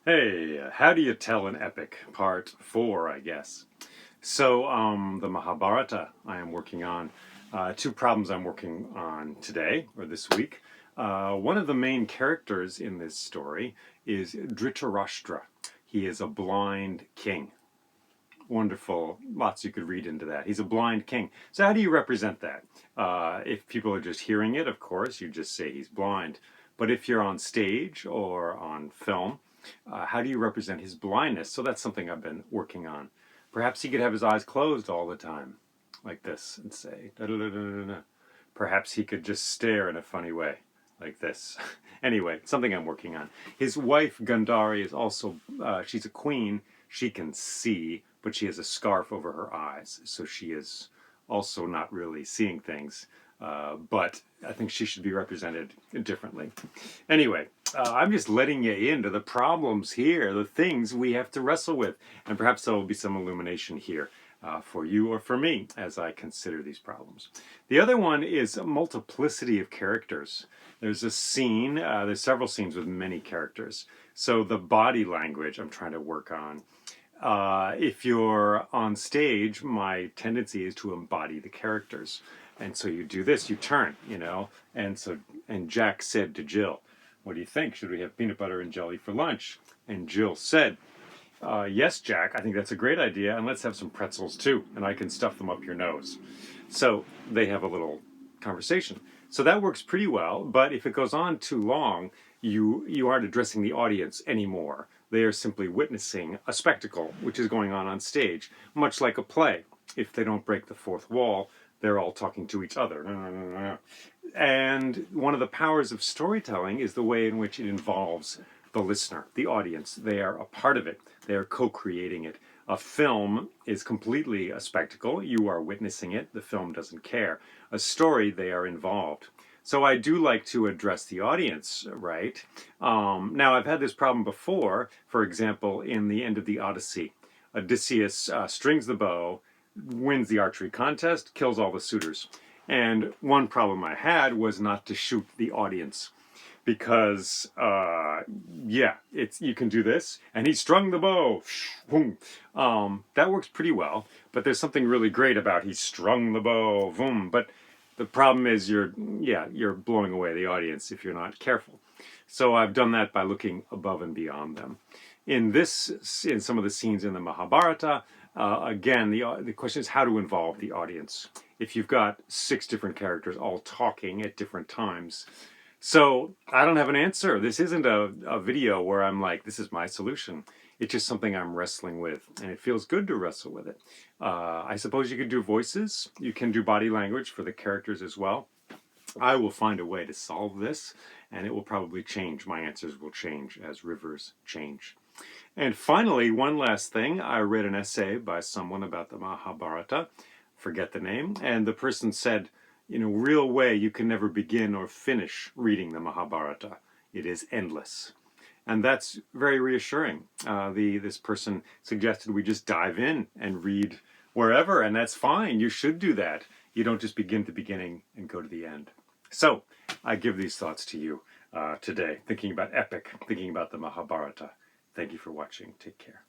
Hey, how do you tell an epic? Part 4, I guess. So, the Mahabharata I am working on, two problems I'm working on today or this week. One of the main characters in this story is Dhritarashtra. He is a blind king. Wonderful. Lots you could read into that. He's a blind king. So, how do you represent that? If people are just hearing it, of course, you just say he's blind. But if you're on stage or on film, how do you represent his blindness? So, that's something I've been working on. Perhaps he could have his eyes closed all the time, like this, and say, da, da, da, da, da. Perhaps he could just stare in a funny way, like this. Anyway, something I'm working on. His wife, Gandhari, is also, she's a queen. She can see, but she has a scarf over her eyes, so she is also not really seeing things. But I think she should be represented differently. Anyway, I'm just letting you into the problems here, the things we have to wrestle with, and perhaps there will be some illumination here for you or for me as I consider these problems. The other one is a multiplicity of characters. There's a scene, there's several scenes with many characters. So the body language I'm trying to work on. If you're on stage, my tendency is to embody the characters. And so you do this, you turn, and Jack said to Jill, "What do you think? Should we have peanut butter and jelly for lunch?" And Jill said, "Yes, Jack, I think that's a great idea, and let's have some pretzels too, and I can stuff them up your nose." So they have a little conversation. So that works pretty well, but if it goes on too long, you aren't addressing the audience anymore. They are simply witnessing a spectacle which is going on stage, much like a play. If they don't break the fourth wall, they're all talking to each other. And one of the powers of storytelling is the way in which it involves the listener, the audience. They are a part of it. They are co-creating it. A film is completely a spectacle. You are witnessing it. The film doesn't care. A story, they are involved. So I do like to address the audience, right? Now, I've had this problem before. For example, in the end of the Odyssey, Odysseus strings the bow, wins the archery contest, kills all the suitors. And one problem I had was not to shoot the audience because you can do this, and he strung the bow. That works pretty well, but there's something really great about he strung the bow. But the problem is you're blowing away the audience if you're not careful. So I've done that by looking above and beyond them. In some of the scenes in the Mahabharata, again, the question is how to involve the audience. If you've got 6 different characters all talking at different times, so I don't have an answer. This isn't a video where I'm like, this is my solution. It's just something I'm wrestling with, and it feels good to wrestle with it. I suppose you could do voices. You can do body language for the characters as well. I will find a way to solve this, and it will probably change. My answers will change as rivers change. And finally, one last thing. I read an essay by someone about the Mahabharata, forget the name, and the person said, in a real way, you can never begin or finish reading the Mahabharata. It is endless. And that's very reassuring. This person suggested we just dive in and read wherever, and that's fine. You should do that. You don't just begin at the beginning and go to the end. So I give these thoughts to you today, thinking about epic, thinking about the Mahabharata. Thank you for watching. Take care.